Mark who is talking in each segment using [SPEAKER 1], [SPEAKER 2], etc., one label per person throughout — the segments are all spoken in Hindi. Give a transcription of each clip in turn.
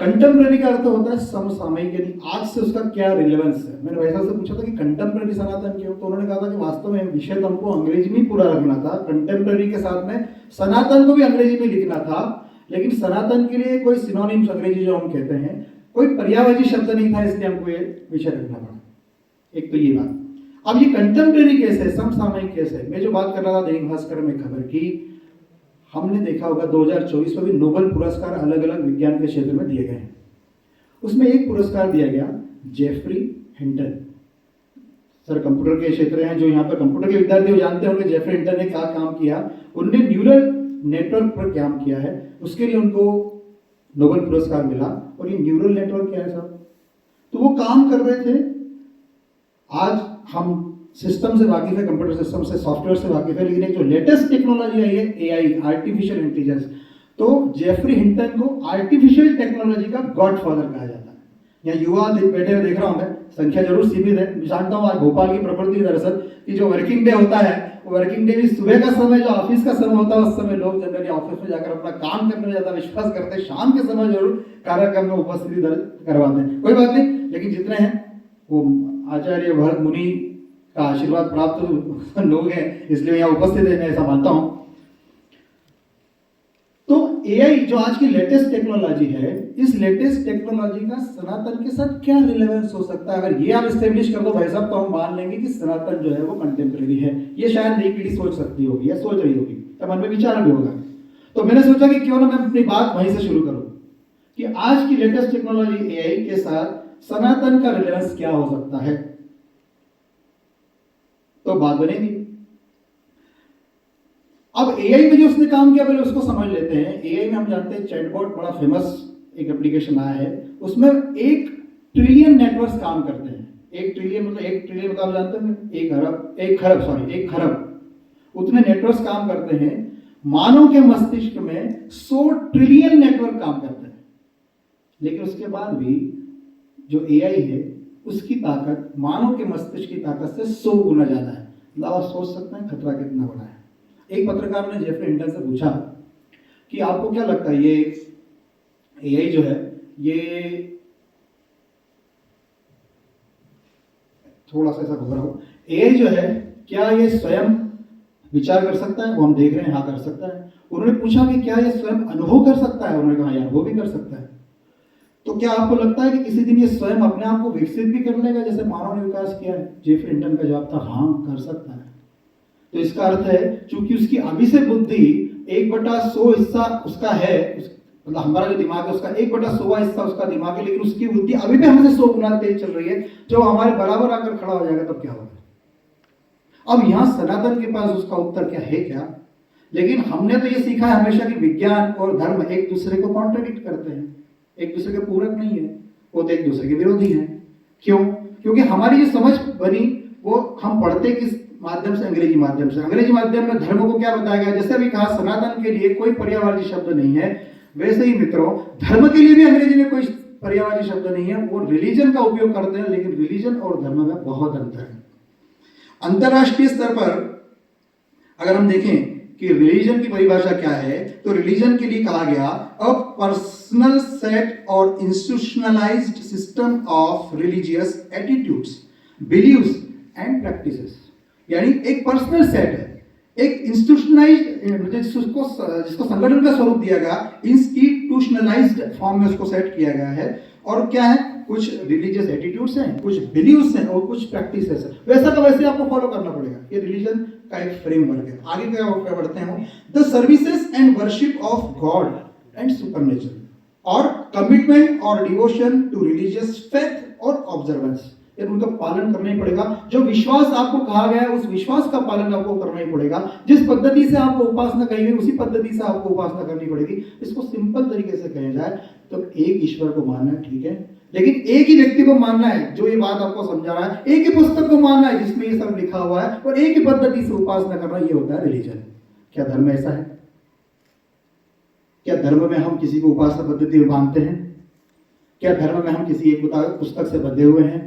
[SPEAKER 1] कंटेम्प्रेरी का अर्थ होता है समसामयिक, यानी आज से उसका क्या रिलेवेंस है। मैंने भाई साहब से पूछा था कि कंटेम्प्रेरी सनातन क्यों, तो उन्होंने कहा था कि वास्तव में विषय तो हमको अंग्रेजी में पूरा रखना था, कंटेम्प्रेरी के साथ में सनातन को भी अंग्रेजी में लिखना था, लेकिन सनातन के लिए कोई सिनोनिम्स अंग्रेजी जो हम कहते हैं कोई पर्यायवाची शब्द नहीं था, इसलिए हमको ये विषय रखना पड़ा। एक तो ये बात। अब ये कंटेम्प्रेरी केस है, समसामयिक केस है। मैं जो बात कर रहा था दैनिक भास्कर में खबर की, हमने देखा होगा 2024 में भी नोबेल पुरस्कार अलग अलग विज्ञान के क्षेत्र में दिए गए हैं। उसमें एक पुरस्कार दिया गया जेफरी हिंटन सर, कंप्यूटर के क्षेत्र हैं, जो यहाँ पर कंप्यूटर के विद्यार्थी जानते होंगे जेफरी हिंटन ने क्या काम किया। उन्होंने न्यूरल नेटवर्क पर काम किया है, उसके लिए उनको नोबेल पुरस्कार मिला। और ये न्यूरल नेटवर्क क्या है साहब, तो वो काम कर रहे थे। आज हम सिस्टम से वाकिफ है, कंप्यूटर सिस्टम से, सॉफ्टवेयर से वाकिफ है, लेकिन एक जो लेटेस्ट टेक्नोलॉजी आई है एआई, आर्टिफिशियल इंटेलिजेंस, तो जेफरी हिंटन को आर्टिफिशियल टेक्नोलॉजी का गॉडफादर कहा जाता है। यहाँ युवा बैठे हुए देख रहा हूं मैं, संख्या जरूर सीमित है, मैं जानता हूँ आज भोपाल की प्रकृति दरअसल कि जो वर्किंग डे होता है, वर्किंग डे भी सुबह का समय, जो ऑफिस का समय होता है, उस समय लोग जनरली ऑफिस में जाकर अपना काम करने में ज्यादा विश्वास करते हैं, शाम के समय जरूर कार्यक्रम में उपस्थिति दर्ज करवाते हैं। कोई बात नहीं, लेकिन जितने हैं वो आचार्य भरत मुनि का आशीर्वाद प्राप्त लोग हैं, इसलिए यहाँ उपस्थित है, मैं ऐसा मानता हूं। तो एआई जो आज की लेटेस्ट टेक्नोलॉजी है, इस लेटेस्ट टेक्नोलॉजी का सनातन के साथ क्या रिलेवेंस हो सकता है? अगर ये आप एस्टेब्लिश कर दो भाई साहब, तो हम मान लेंगे कि सनातन जो है वो कंटेम्प्रेरी है। ये शायद नई पीढ़ी सोच सकती होगी या सोच रही होगी, तो मन में विचार भी होगा। तो मैंने सोचा कि क्यों ना मैं अपनी बात वहीं से शुरू करूं कि आज की लेटेस्ट टेक्नोलॉजी एआई के साथ सनातन का रिलेवेंस क्या हो सकता है, तो बात बनेगी। अब एआई में जो उसने काम किया पहले उसको समझ लेते हैं। एआई में हम जानते हैं चैटबॉट बड़ा फेमस एक एप्लीकेशन आया है, उसमें 1 ट्रिलियन नेटवर्क्स काम करते हैं। 1 ट्रिलियन मतलब 1 ट्रिलियन मतलब जानते हैं 1 खरब उतने नेटवर्क्स काम करते हैं। मानव के मस्तिष्क में 100 ट्रिलियन नेटवर्क काम करते हैं, लेकिन उसके बाद भी जो एआई है उसकी ताकत मानव के मस्तिष्क की ताकत से 100 गुना ज्यादा है। मतलब आप सोच सकते हैं खतरा कितना बड़ा है। एक पत्रकार ने जेफरी हिंटन से पूछा कि आपको क्या लगता है ये एआई जो है, ये थोड़ा सा ऐसा घुमा रहा हूं, एआई जो है क्या ये स्वयं विचार कर सकता है? वो हम देख रहे हैं हाँ कर सकता है। उन्होंने पूछा कि क्या ये स्वयं अनुभव कर सकता है? उन्होंने कहा यार वो भी कर सकता है। तो क्या आपको लगता है कि किसी दिन ये स्वयं अपने आप को विकसित भी कर लेगा जैसे मानव ने विकास किया है? जेफरी हिंटन का जवाब था हाँ कर सकता है। तो इसका अर्थ है चूंकि उसकी अभी से बुद्धि 1/100 हिस्सा उसका है, मतलब हमारा जो दिमाग है उसका 1/100 हिस्सा उसका दिमाग है, लेकिन उसकी बुद्धि अभी भी हमसे 100 गुना तेज चल रही है। जो हमारे बराबर आकर खड़ा हो जाएगा तब क्या होगा? अब यहां सनातन के पास उसका उत्तर क्या है क्या? लेकिन हमने तो ये सीखा है हमेशा कि विज्ञान और धर्म एक दूसरे को कॉन्ट्रडिक्ट करते हैं, एक दूसरे के पूरक नहीं है, वो तो एक दूसरे के विरोधी हैं। क्यों? क्योंकि हमारी जो समझ बनी वो हम पढ़ते किस माध्यम से? अंग्रेजी माध्यम से। अंग्रेजी माध्यम में धर्म को क्या बताया गया? जैसे अभी कहा सनातन के लिए कोई पर्यायवाची शब्द नहीं है, वैसे ही मित्रों धर्म के लिए भी अंग्रेजी में कोई पर्यायवाची शब्द नहीं है। वो रिलीजन का उपयोग करते हैं, लेकिन रिलीजन और धर्म में बहुत अंतर है। अंतरराष्ट्रीय स्तर पर अगर हम देखें कि रिलीजन की परिभाषा क्या है, तो रिलीजन के लिए कहा गया अ पर्सनल सेट और institutionalized system of religious attitudes, beliefs and practices. यानी एक पर्सनल सेट है, एक इंस्टीट्यूशनलाइज्ड जिसको संगठन का स्वरूप दिया गया, इंस्टीट्यूशनलाइज्ड फॉर्म में उसको सेट किया गया है। और क्या है? कुछ रिलीजियस एटीट्यूड्स हैं, कुछ बिलीव्स हैं और कुछ प्रैक्टिसेस हैं। वैसा का वैसे आपको फॉलो करना पड़ेगा। ये रिलीजन का एक फ्रेमवर्क है। आगे क्या बढ़ते हैं? The services and worship of God and supernatural और कमिटमेंट और डिवोशन टू रिलीजियस फेथ और ऑब्जर्वेंस, उनका पालन करना ही पड़ेगा। जो विश्वास आपको कहा गया है उस विश्वास का पालन आपको करना ही पड़ेगा। जिस पद्धति से आपको उपासना कही गई उसी पद्धति से आपको उपासना करनी पड़ेगी। इसको सिंपल तरीके से कहा जाए तो एक ईश्वर को मानना है, ठीक है, लेकिन एक ही व्यक्ति को मानना है जो ये बात आपको समझा रहा है, एक ही पुस्तक को मानना है जिसमें ये सब लिखा हुआ है, और एक ही पद्धति से उपासना करना, ये होता है रिलीजन। क्या धर्म ऐसा है? क्या धर्म में हम किसी को उपासना पद्धति में मानते हैं? क्या धर्म में हम किसी एक पुस्तक से बंधे हुए हैं?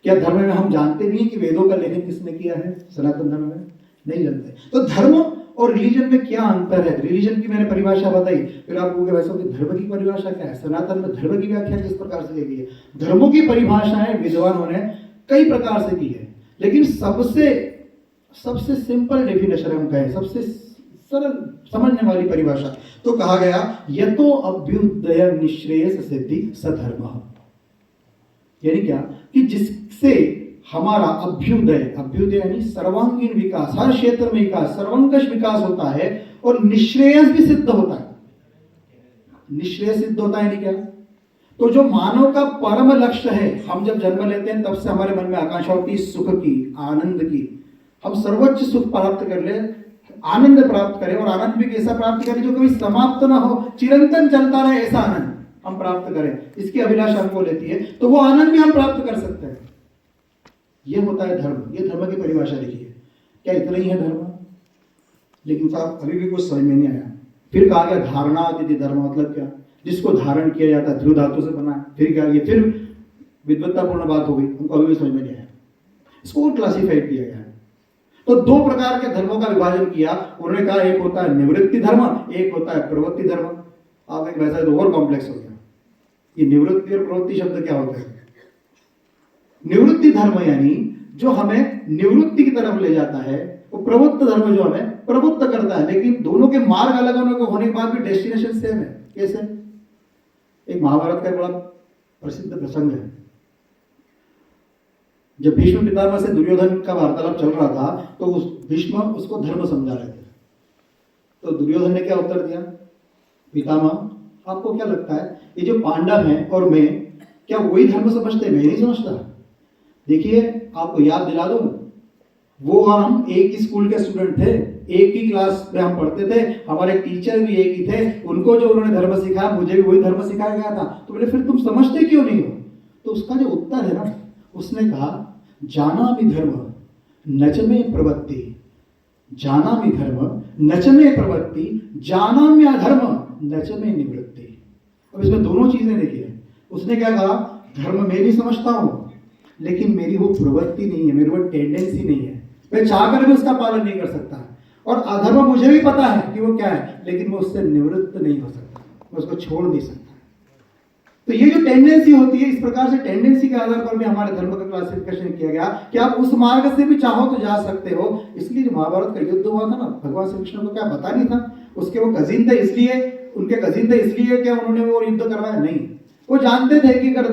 [SPEAKER 1] क्या धर्म में हम जानते भी हैं कि वेदों का लेखन किसने किया है? सनातन धर्म में नहीं जानते। तो धर्म और रिलीजन में क्या अंतर है। रिलीजन की मैंने परिभाषा बताई, फिर आप कहोगे वैसे कि धर्म की परिभाषा क्या है। सनातन में धर्म की व्याख्या किस प्रकार से की है। धर्मों की परिभाषाएं विद्वानों ने कई प्रकार से की है, लेकिन सबसे सिंपल डेफिनेशन हम कहें, सबसे सरल समझने वाली परिभाषा तो कहा गया यतो अभ्युदय निश्रेयस सिद्धि सधर्म। यानी क्या कि जिससे हमारा अभ्युदय यानी सर्वांगीण विकास, हर क्षेत्र में विकास, सर्वंकष विकास होता है और निश्रेयस भी सिद्ध होता है। निश्रेयस सिद्ध होता है यानी क्या, तो जो मानव का परम लक्ष्य है, हम जब जन्म लेते हैं तब से हमारे मन में आकांक्षा होती है सुख की, आनंद की, हम सर्वोच्च सुख प्राप्त कर ले, आनंद प्राप्त करें, और आनंद भी कैसा प्राप्त करें जो कभी समाप्त ना हो, चिरंतन चलता रहे, ऐसा आनंद हम प्राप्त करें, इसकी अभिलाषा हमको लेती है, तो वो आनंद भी हम प्राप्त कर सकते हैं। ये होता है धर्म। ये धर्म की परिभाषा लिखिए। क्या इतना ही है धर्म? लेकिन साहब अभी भी कुछ समझ में नहीं आया। फिर कहा गया धारणा अतिथि धर्म, मतलब क्या, जिसको धारण किया जाता है, ध्रुव धातु से बना है। फिर क्या, ये फिर विद्वत्तापूर्ण बात हो गई, हमको अभी भी समझ में नहीं आया। इसको क्लासिफाइड किया गया है। तो दो प्रकार के धर्मों का विभाजन किया उन्होंने। कहा एक होता है निवृत्ति धर्म, एक होता है प्रवृत्ति धर्म। आप एक वैसा तो और कॉम्प्लेक्स हो गया। ये निवृत्ति और प्रवृत्ति शब्द क्या होते हैं? निवृत्ति धर्म यानी जो हमें निवृत्ति की तरफ ले जाता है, वो प्रवृत्त धर्म जो हमें प्रवृत्त करता है, लेकिन दोनों के मार्ग अलग होने के बाद भी डेस्टिनेशन सेम है। कैसे? एक महाभारत का बड़ा प्रसिद्ध प्रसंग है। जब भीष्म पितामह से दुर्योधन का वार्तालाप चल रहा था, तो भीष्म उसको धर्म समझा रहे थे। तो दुर्योधन ने क्या उत्तर दिया? पितामह आपको क्या लगता है, ये जो पांडव हैं और मैं, क्या वही धर्म समझते? मैं नहीं समझता। देखिए आपको याद दिला दूं, वो और हम एक ही स्कूल के स्टूडेंट थे, एक ही क्लास में हम पढ़ते थे, हमारे टीचर भी एक ही थे। उनको जो उन्होंने धर्म सिखाया, मुझे भी वही धर्म सिखाया गया था। तो बोले फिर तुम समझते क्यों नहीं हो? तो उसका जो उत्तर है ना, उसने कहा जानामि धर्म नच में प्रवृत्ति, जानामि धर्म नच में प्रवृत्ति, जानाम्यधर्म नच में निवृत्ति। अब इसमें दोनों चीजें देखिए। उसने क्या कहा, धर्म मैं भी समझता हूं, लेकिन मेरी वो प्रवृत्ति नहीं है, मेरी वो टेंडेंसी नहीं है, मैं चाहकर भी उसका पालन नहीं कर सकता। और अधर्म मुझे भी पता है कि वो क्या है, लेकिन मैं उससे निवृत्त नहीं हो सकता, मैं उसको छोड़ नहीं सकता। तो ये जो टेंडेंसी होती है, इस प्रकार से टेंडेंसी के आधार पर भी हमारे धर्म का क्लासिफिकेशन किया गया कि आप उस मार्ग से भी चाहो तो जा सकते हो। इसलिए महाभारत का युद्ध हुआ था ना, भगवान श्री कृष्ण को क्या पता नहीं था? उसके वो कजिन थे, इसलिए उनके कजिन थे, इसलिए क्या उन्होंने वो युद्ध करवाया? नहीं, वो जानते थे कि अगर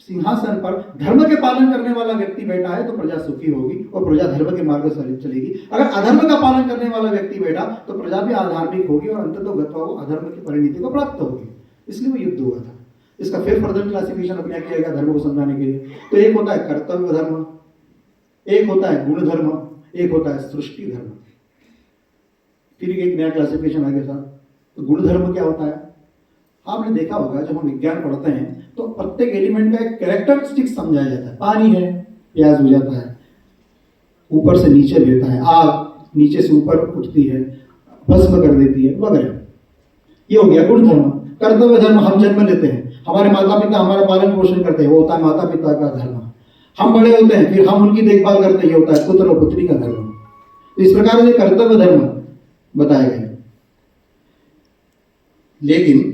[SPEAKER 1] सिंहासन पर धर्म के पालन करने वाला व्यक्ति बैठा है तो प्रजा सुखी होगी और प्रजा धर्म के मार्ग से चलेगी। अगर अधर्म का पालन करने वाला व्यक्ति बैठा तो प्रजा भी अधार्मिक होगी और अंततः गत्वा वो अधर्म की परिणति को प्राप्त होगी। इसलिए वो युद्ध हुआ था। इसका फिर फर्दर क्लासिफिकेशन अपने किया गया धर्म को समझाने के लिए। तो एक होता है कर्तव्य धर्म, एक होता है गुण धर्म, एक होता है सृष्टि धर्म। फिर एक नया क्लासिफिकेशन आगे था। तो गुण धर्म क्या होता है? आपने देखा होगा जब हम विज्ञान पढ़ते हैं तो प्रत्येक एलिमेंट का एक कैरेक्टरिस्टिक समझाया जाता है। पानी है, प्याज हो जाता है, ऊपर से नीचे गिरता है, आग नीचे से ऊपर उठती है, भस्म कर देती है, वगैरह। ये हो गया गुण धर्म। कर्तव्य धर्म, हम जन्म लेते हैं, हमारे माता पिता हमारा पालन पोषण करते हैं, वो होता है माता पिता का धर्म। हम बड़े होते हैं, फिर हम उनकी देखभाल करते हैं, ये होता है पुत्र और पुत्री का धर्म। तो इस प्रकार से कर्तव्य धर्म बताया गया। लेकिन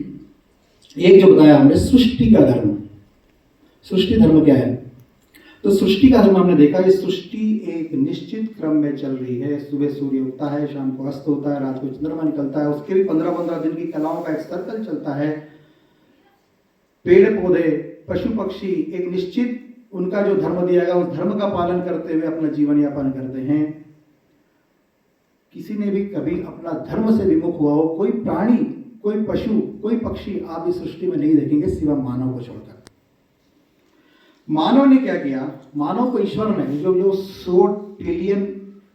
[SPEAKER 1] एक जो बताया हमने सृष्टि का धर्म। सृष्टि धर्म क्या है? तो सृष्टि का धर्म हमने देखा, ये सृष्टि एक निश्चित क्रम में चल रही है। सुबह सूर्य उगता है, शाम को अस्त होता है, रात को चंद्रमा निकलता है, उसके भी 15-15 दिन की कलाओं का एक सर्कल चलता है। पेड़ पौधे, पशु पक्षी एक निश्चित उनका जो धर्म दिया गया उस धर्म का पालन करते हुए अपना जीवन यापन करते हैं। किसी ने भी कभी अपना धर्म से विमुख हुआ हो, कोई प्राणी, कोई पशु, कोई पक्षी आप इस सृष्टि में नहीं देखेंगे सिवा मानव को छोड़कर। मानव ने क्या किया? मानव को ईश्वर ने जो 100 ट्रिलियन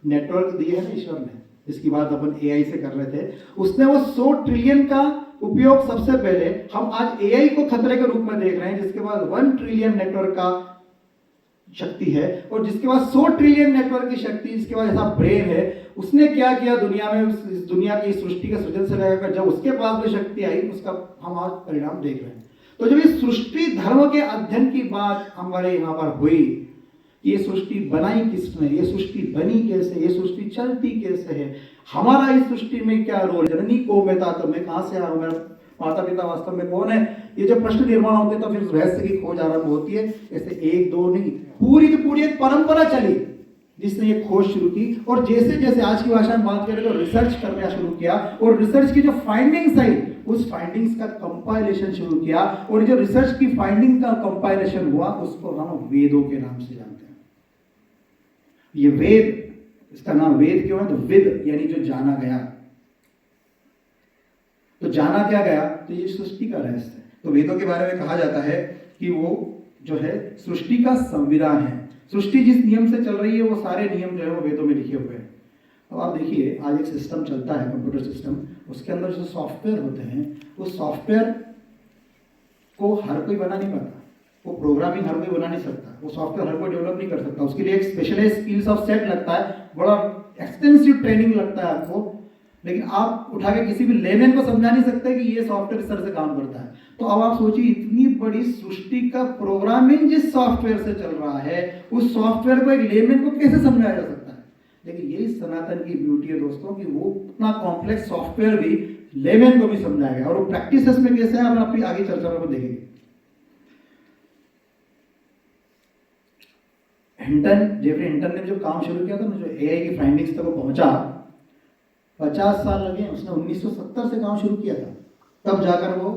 [SPEAKER 1] नेटवर्क दिए है ना ईश्वर ने, जिसकी बात अपन एआई से कर रहे थे, उसने वो 100 ट्रिलियन का उपयोग सबसे पहले, हम आज एआई को खतरे के रूप में देख रहे हैं, जिसके बाद 1 ट्रिलियन नेटवर्क का शक्ति है और जिसके बाद 100 ट्रिलियन नेटवर्क की शक्ति, जिसके बाद ऐसा ब्रेन है। उसने क्या किया दुनिया में, इस दुनिया की सृष्टि के सृजन से लेकर जब उसके पास भी शक्ति आई, उसका हम आज परिणाम देख रहे हैं। तो जब इस सृष्टि धर्म के अध्ययन की बात हमारे यहाँ पर हुई, ये सृष्टि बनाई किसने, ये सृष्टि बनी कैसे, ये सृष्टि चलती कैसे है, हमारा इस सृष्टि में क्या रोल, जननी को मैं था, तो मैं कहां से आया हूं, मेरा माता पिता वास्तव में कौन है, ये जब प्रश्न निर्माण होते तो फिर रहस्य की खोज आरंभ होती है। ऐसे एक दो नहीं, पूरी की पूरी एक परंपरा चली जिसने ये खोज शुरू की। और जैसे जैसे आज की भाषा में बात करें तो रिसर्च करना शुरू किया, और रिसर्च की जो फाइंडिंग्स आई उस फाइंडिंग्स का कंपाइलेशन शुरू किया, और जो रिसर्च की फाइंडिंग का कंपाइलेशन हुआ उसको हम वेदों के नाम से जानते हैं। ये वेद, इसका नाम वेद क्यों है, तो विद यानी जो जाना गया। तो जाना क्या गया, तो ये सृष्टि का रहस्य है। तो वेदों के बारे में कहा जाता है कि वो जो है सृष्टि का संविधान है। सृष्टि जिस नियम से चल रही है वो सारे नियम जो है वो वेदों में लिखे हुए हैं। अब आप देखिए, आज एक सिस्टम चलता है, कंप्यूटर सिस्टम, उसके अंदर जो सॉफ्टवेयर होते हैं उस सॉफ्टवेयर को हर कोई बना नहीं पाता, वो प्रोग्रामिंग हर कोई बना नहीं सकता, वो सॉफ्टवेयर हर कोई डेवलप नहीं कर सकता। उसके लिए एक स्पेशलाइज स्किल्स ऑफ सेट लगता है, बड़ा एक्सटेंसिव ट्रेनिंग लगता है आपको। लेकिन आप उठा के किसी भी लेमैन को समझा नहीं सकते कि ये सॉफ्टवेयर इस तरह से काम करता है। तो अब आप सोचिए, इतनी बड़ी सृष्टि का प्रोग्रामिंग जिस सॉफ्टवेयर से चल रहा है उस सॉफ्टवेयर को एक लेमैन को कैसे समझाया जा सकता है। लेकिन यही सनातन की ब्यूटी है दोस्तों, कि वो इतना कॉम्प्लेक्स सॉफ्टवेयर भी लेमैन को भी समझाया गया। और वो प्रैक्टिसेस में कैसे है, हम अपनी आगे चर्चा में देखेंगे। जेफरी हिंटन ने जो काम शुरू किया था ना, जो एआई की फाइंडिंग्स तक वो पहुंचा, 50 साल लगे। उसने 1970 से काम शुरू किया था, तब जाकर वो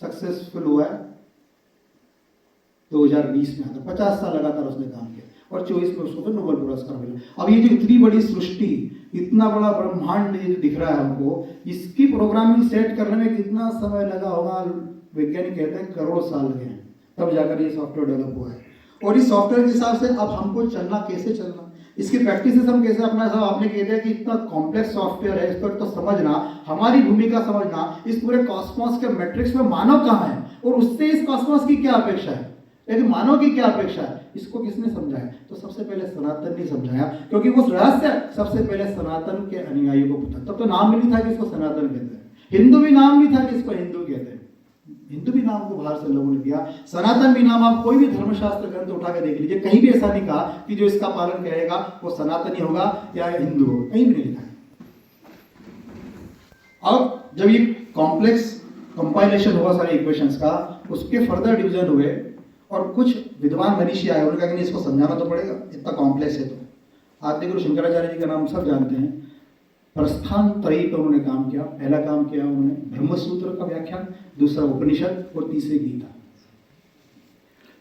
[SPEAKER 1] सक्सेसफुल हुआ है 2020 में आकर। 50 साल लगातार उसने काम किया और 24 में उसको नोबेल पुरस्कार मिला। अब ये जो इतनी बड़ी सृष्टि, इतना बड़ा ब्रह्मांड ये जो दिख रहा है हमको, इसकी प्रोग्रामिंग सेट करने में कितना समय लगा होगा, वैज्ञानिक कहते हैं करोड़ों साल लगे हैं, तब जाकर ये सॉफ्टवेयर डेवलप हुआ है। और इस सॉफ्टवेयर के हिसाब से अब हमको चलना, कैसे चलना, इसकी प्रैक्टिसेस हम कैसे अपना। साहब आपने कह दिया कि इतना कॉम्प्लेक्स सॉफ्टवेयर है, इसको तो समझना, हमारी भूमिका समझना, इस पूरे कॉस्मोस के मैट्रिक्स में मानव कहाँ है और उससे इस कॉस्मोस की क्या अपेक्षा है, लेकिन मानव की क्या अपेक्षा है, इसको किसने समझाया, तो सबसे पहले सनातन ने समझाया। क्योंकि वो रहस्य सबसे पहले सनातन के अनुयायियों को पता। तब तो नाम भी नहीं था कि इसको सनातन कहते हैं, हिंदू भी नाम नहीं था कि इसको हिंदू कहते हैं, हिंदू भी नाम को बाहर से लोगों ने दिया। सनातन भी नाम, आप कोई भी धर्मशास्त्र ग्रंथ उठा के देख लीजिए, कहीं भी ऐसा नहीं कहा कि जो इसका पालन करेगा वो सनातनी होगा या हिंदू होगा, कहीं भी नहीं लिखा है। अब जब ये कॉम्प्लेक्स कंपाइलेशन हुआ सारे इक्वेशंस का, उसके फर्दर डिवीजन हुए और कुछ विद्वान मनीषी आए, उन्होंने कहा कि इसको समझाना तो पड़ेगा, इतना कॉम्प्लेक्स है। तो आदिगुरु शंकराचार्य जी का नाम सब जानते हैं। प्रस्थान त्रयी पर उन्होंने काम किया। पहला काम किया उन्होंने ब्रह्मसूत्र का व्याख्यान, दूसरा उपनिषद और तीसरी गीता।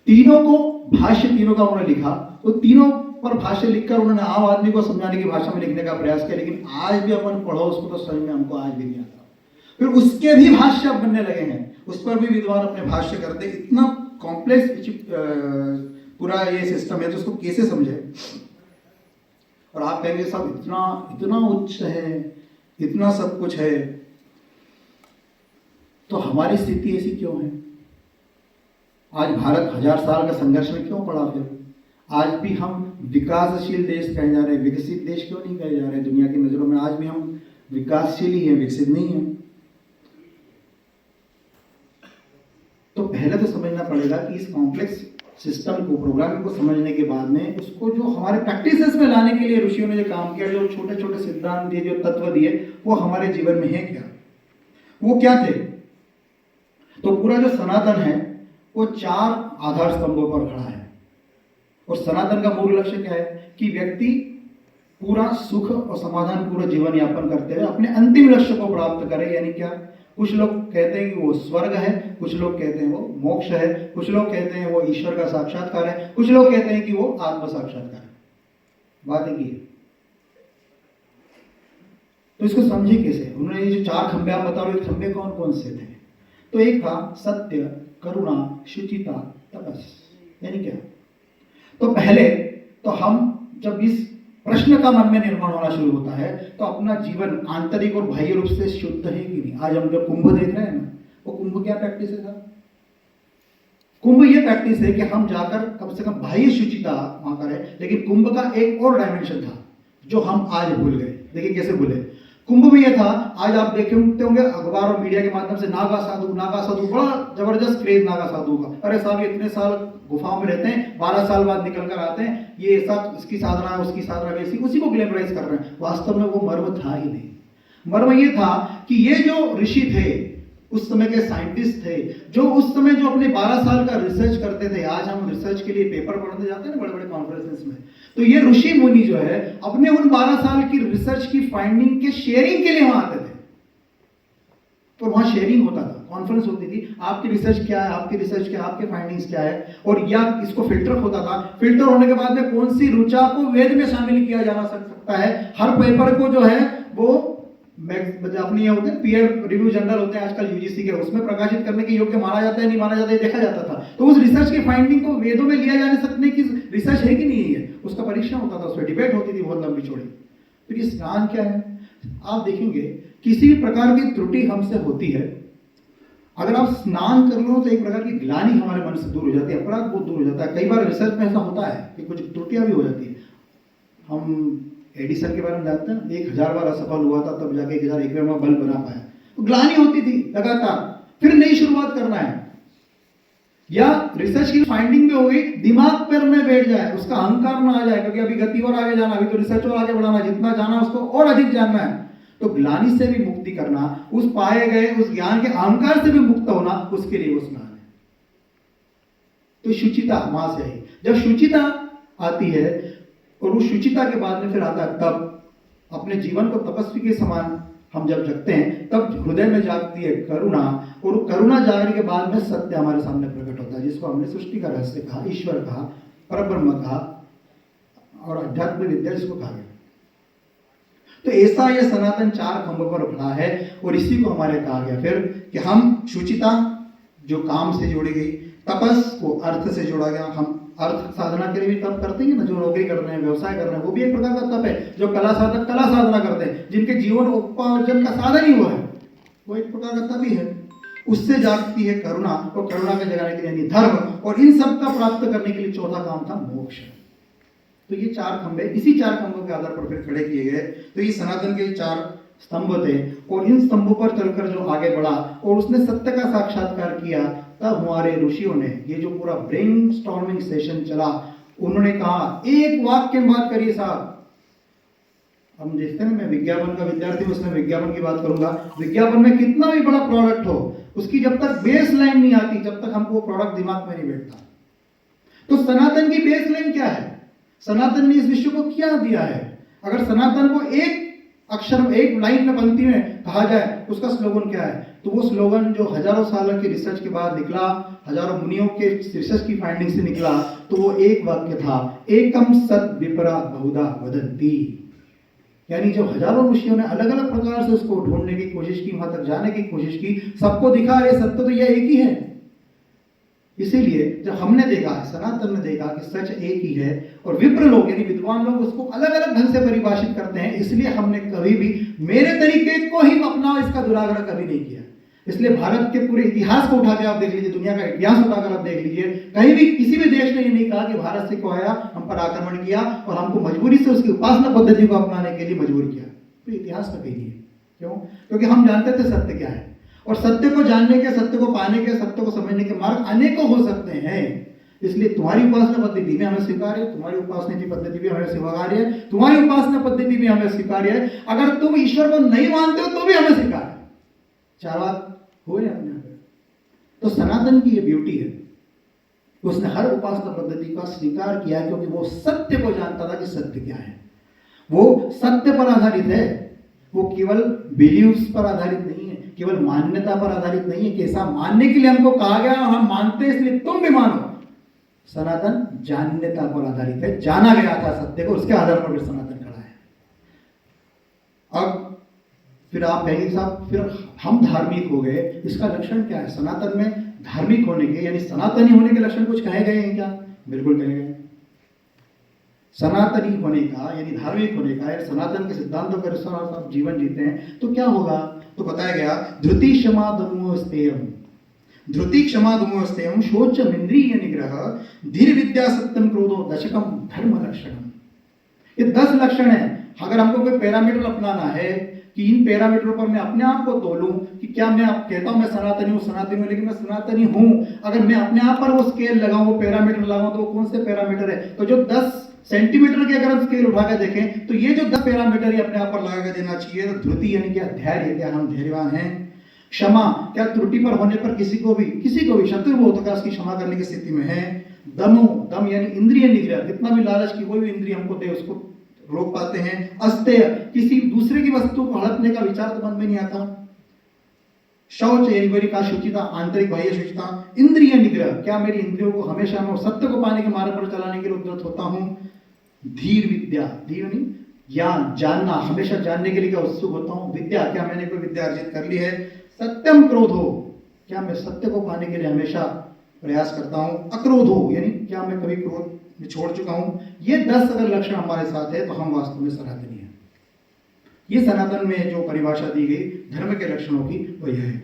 [SPEAKER 1] तीनों को भाष्य, तीनों का उन्होंने लिखा। तो तीनों पर भाष्य लिखकर उन्होंने आम आदमी को समझाने की भाषा में लिखने का प्रयास किया। लेकिन आज भी अपन पढ़ो उसको तो समझ में हमको आज भी नहीं आता। फिर उसके भी भाष्य बनने लगे हैं, उस पर भी विद्वान अपने भाष्य करते। इतना कॉम्प्लेक्स पूरा ये सिस्टम है, तो उसको कैसे समझे। और आप कहेंगे सब इतना इतना उच्च है, इतना सब कुछ है, तो हमारी स्थिति ऐसी क्यों है। आज भारत 1000 साल का संघर्ष में क्यों पड़ा। फिर आज भी हम विकासशील देश कहे जा रहे हैं, विकसित देश क्यों नहीं कहे जा रहे दुनिया की नजरों में। आज भी हम विकासशील ही है, विकसित नहीं है। तो पहले तो समझना पड़ेगा कि इस कॉम्प्लेक्स सिस्टम को, प्रोग्रामिंग को समझने के बाद में उसको जो हमारे प्रैक्टिसेस में लाने के लिए ऋषियों ने जो काम किया, जो छोटे छोटे सिद्धांत दिए, जो तत्व दिए, वो हमारे जीवन में है क्या, वो क्या थे। तो पूरा जो सनातन है वो 4 आधार स्तंभों पर खड़ा है। और सनातन का मूल लक्ष्य क्या है कि व्यक्ति पूरा सुख और समाधान पूरा जीवन यापन करते हुए अपने अंतिम लक्ष्य को प्राप्त करे। यानी क्या, कुछ लोग कहते हैं कि वो स्वर्ग है, कुछ लोग कहते हैं वो मोक्ष है, कुछ लोग कहते हैं वो ईश्वर का साक्षात्कार है, कुछ लोग कहते हैं कि वो आत्म साक्षात्कार है। बात एक ही है। तो इसको समझे कैसे। उन्होंने ये जो 4 खंभे आप बता रहे, खंभे कौन कौन से थे। तो एक था सत्य, करुणा, शुचिता, तपस। यानी क्या, तो पहले तो हम जब इस प्रश्न का मन में निर्माण होना शुरू होता है तो अपना जीवन आंतरिक और बाह्य रूप से शुद्ध है कि नहीं। आज हम जो कुंभ देख रहे हैं ना, वो कुंभ क्या प्रैक्टिस है। कुंभ ये प्रैक्टिस है कि हम जाकर कम से कम बाह्य शुचिता वहां करें। लेकिन कुंभ का एक और डायमेंशन था जो हम आज भूल गए। देखिए कैसे भूले। कुंभ में यह था, आज आप देखे होंगे अखबार और मीडिया के माध्यम से नागा साधु बड़ा जबरदस्त क्रेज नागा साधु का। अरे साहब ये इतने साल गुफाओं में रहते हैं, 12 साल बाद निकल कर आते हैं, ये सब इसकी साधना है उसकी साधना वैसी, उसी को ग्लैमराइज कर रहे हैं। वास्तव में वो मर्म था ही नहीं। मर्म ये था कि ये जो ऋषि थे, उस समय के साइंटिस्ट थे, जो उस समय जो अपने 12 साल का रिसर्च करते थे, आज हम रिसर्च के लिए पेपर पढ़ने जाते हैं ना बड़े बड़े कॉन्फ्रेंसेस में, तो ये ऋषि मुनि जो है अपने उन 12 साल की रिसर्च की फाइंडिंग के शेयरिंग के लिए वहां आते थे। तो वहां शेयरिंग होता था, कॉन्फ्रेंस होती थी, आपकी रिसर्च क्या है, आपकी रिसर्च क्या है, आपके फाइंडिंग्स क्या है, और या इसको फिल्टर होता था। फिल्टर होने के बाद में कौन सी ऋचा को वेद में शामिल किया जाना सकता है, हर पेपर को जो है वो अपनी ये होते हैं पीयर रिव्यू जर्नल होते हैं आजकल यूजीसी के, उसमें प्रकाशित करने के योग्य माना जाता है नहीं माना जाता है देखा जाता था। तो उस रिसर्च की फाइंडिंग को वेदों में लिया जाने सकने की रिसर्च है कि नहीं है, उसका परीक्षण होता था, उसमें डिबेट होती थी बहुत लंबी चौड़ी। तो ये स्नान क्या है, आप देखेंगे किसी भी प्रकार की त्रुटि हमसे होती है, अगर आप स्नान कर लो तो एक प्रकार की ग्लानि हमारे मन से दूर हो जाती है, अपराध बहुत दूर हो जाता है। कई बार रिसर्च में ऐसा होता है कि कुछ त्रुटियां भी हो जाती है। हम एडिसन के बारे में जानते हैं, 1000 बार असफल हुआ था तब जाके 1001वां बल्ब बना पाया। तो ग्लानि होती थी लगातार, फिर नई शुरुआत करना है। या रिसर्च की फाइंडिंग में हो गई, दिमाग पर में बैठ जाए, उसका अहंकार ना आ जाए, क्योंकि अभी गति और आगे जाना, अभी तो रिसर्च और आगे बढ़ाना, जितना जाना उसको और अधिक जानना है। तो ग्लानि से भी मुक्ति करना, उस पाए गए उस ज्ञान के अहंकार से भी मुक्त होना, उसके लिए वो स्नान है। तो शुचिता वहां से आई। जब शुचिता आती है और उस शुचिता के बाद में फिर आता है तब, अपने जीवन को तपस्वी के समान हम जब जगते हैं तब हृदय में जागती है करुणा, और करुणा जागने के बाद में सत्य हमारे सामने प्रकट होता है, जिसको हमने सृष्टि का रहस्य कहा, ईश्वर कहा, परब्रह्म कहा, और अध्यात्म विद्या जिसको कहा गया। तो ऐसा ये सनातन 4 खंभों पर खड़ा है, और इसी को हमारे कहा गया फिर कि हम शुचिता जो काम से जोड़ी गई, तपस को अर्थ से जोड़ा गया। हम अर्थ साधना के लिए भी तप करते हैं ना, जो नौकरी कर रहे हैं, व्यवसाय कर रहे हैं, वो भी एक प्रकार का तप है। जो कला साधक कला साधना करते हैं, जिनके जीवन उपार्जन का साधन ही हुआ है, वो एक प्रकार का तप ही है। उससे जागती है करुणा, और करुणा के जगाने के लिए यानी धर्म, और इन सब का प्राप्त करने के लिए चौथा काम था मोक्ष। तो ये 4 खंभे, इसी 4 खंभों के आधार पर फिर खड़े किए गए। तो ये सनातन के 4 स्तंभ थे, और इन स्तंभों पर चलकर जो आगे बढ़ा और उसने सत्य का साक्षात्कार किया, तब हमारे ऋषियों ने ये जो पूरा ब्रेनस्टॉर्मिंग सेशन चला, उन्होंने कहा एक वाक्य में बात करिए साहब। हम देखते हैं, मैं विज्ञापन का विद्यार्थी हूं, उसमें विज्ञापन की बात करूंगा। विज्ञापन में कितना भी बड़ा प्रोडक्ट हो, उसकी जब तक बेस लाइन नहीं आती, जब तक हमको प्रोडक्ट दिमाग में नहीं बैठता। तो सनातन की बेस लाइन क्या है, सनातन ने इस विश्व को क्या दिया है। अगर सनातन को एक अक्षर, एक लाइन में, पंक्ति में कहा जाए, उसका स्लोगन क्या है, तो वो स्लोगन जो हजारों सालों की रिसर्च के बाद निकला, हजारों मुनियों के रिसर्च की फाइंडिंग से निकला, तो वो एक वाक्य था, एकम सत विपरा बहुधा वदन्ति। यानी जो हजारों ऋषियों ने अलग अलग प्रकार से उसको ढूंढने की कोशिश की, वहां तक जाने की कोशिश की, सबको दिखा ये सत्य तो यह एक ही है। इसीलिए जब हमने देखा, सनातन ने देखा कि सच एक ही है, और विप्र लोग यानी विद्वान लोग उसको अलग अलग ढंग से परिभाषित करते हैं, इसलिए हमने कभी भी मेरे तरीके को ही अपना इसका दुराग्रह कभी नहीं किया। इसलिए भारत के पूरे इतिहास को उठा के आप देख लीजिए, दुनिया का इतिहास उठाकर आप देख लीजिए, कहीं भी किसी भी देश ने ये नहीं कहा कि भारत से को आया, हम पर आक्रमण किया और हमको मजबूरी से उसकी उपासना पद्धति को अपनाने के लिए मजबूर किया। तो इतिहास में कहीं नहीं है। क्यों? क्योंकि हम जानते थे सत्य क्या है, और सत्य को जानने के, सत्य को पाने के, सत्य को समझने के मार्ग अनेकों हो सकते हैं। इसलिए तुम्हारी उपासना पद्धति भी हमें स्वीकार्य है, तुम्हारी उपासना की पद्धति भी हमें स्वीकार्य है, तुम्हारी उपासना पद्धति भी हमें स्वीकार्य है। अगर तुम ईश्वर को नहीं मानते हो तो भी हमें स्वीकार्य है। 4 बात हुए अपने यहाँ पे। तो सनातन की ये ब्यूटी है, उसने हर उपासना पद्धति का स्वीकार किया, क्योंकि वो सत्य को जानता था कि सत्य क्या है। वो सत्य पर आधारित है, वो केवल बिलीव्स पर आधारित नहीं है, केवल मान्यता पर आधारित नहीं है कि ऐसा मानने के लिए हमको कहा गया और हम मानते हैं इसलिए तुम भी मानो। सनातन जानन्यता पर आधारित है, जाना गया था सत्य को, उसके आधार पर फिर सनातन खड़ा है। अब फिर आप कहेंगे साहब फिर हम धार्मिक हो गए, इसका लक्षण क्या है? सनातन में धार्मिक होने के यानी सनातनी होने के लक्षण कुछ कहे गए हैं क्या? बिल्कुल कहे गए। सनातनी होने का यानी धार्मिक होने का या सनातन के सिद्धांतों के अनुसार आप जीवन जीते हैं तो क्या होगा? तो बताया गया धृति क्षमा दमोस्तेयम, धृति क्षमा दमोस्तेयम शोचम इंद्रिय निग्रह धीर विद्या सत्यम क्रोधो दशकम धर्म लक्षणम। ये 10 लक्षण है। अगर हमको कोई पैरामीटर अपनाना है कि इन पैरामीटरों पर मैं अपने आप को तोलूं कि क्या मैं कहता हूं मैं सनातनी हूं, लेकिन मैं सनातनी हूं, अगर मैं अपने आप पर वो स्केल लगाऊं, वो पैरामीटर लगाऊं, तो वो कौन से पैरामीटर है? तो जो 10 सेंटीमीटर के अगर हम स्केल उठा कर देखें तो ये जो 10 पैरामीटर ही अपने आप पर लगा कर देना चाहिए। तो धृति यानी क्या? धैर्य, क्या हम धैर्यवान हैं? क्षमा, क्या त्रुटि पर होने पर किसी को भी शत्रु होता है उसकी क्षमा करने की स्थिति में है? दमो, दम यानी इंद्रिय निग्रह, कितना भी लालच की कोई भी इंद्रिय हमको दे उसको रोक पाते हैं। अस्तेय, किसी दूसरे की वस्तु को हड़पने का विचार तो मन में नहीं आता। शौच यानी का शुचिता, आंतरिक बाह्य शुचिता। इंद्रिय निग्रह, क्या मेरी इंद्रियों को हमेशा मैं सत्य को पाने के मार्ग पर चलाने के लिए उद्यत होता हूं। धीर विद्या, धीर नहीं ज्ञान, जानना, हमेशा जानने के लिए क्या उत्सुक होता हूं। विद्या, क्या मैंने कोई विद्या अर्जित कर ली है। सत्यम क्रोधो, क्या मैं सत्य को पाने के लिए हमेशा प्रयास करता हूं। अक्रोधो यानी क्या मैं कभी क्रोध में छोड़ चुका हूं। ये 10 अगर लक्षण हमारे साथ है तो हम वास्तव में सनातनी हैं। ये सनातन में जो परिभाषा दी गई धर्म के लक्षणों की वो यह है।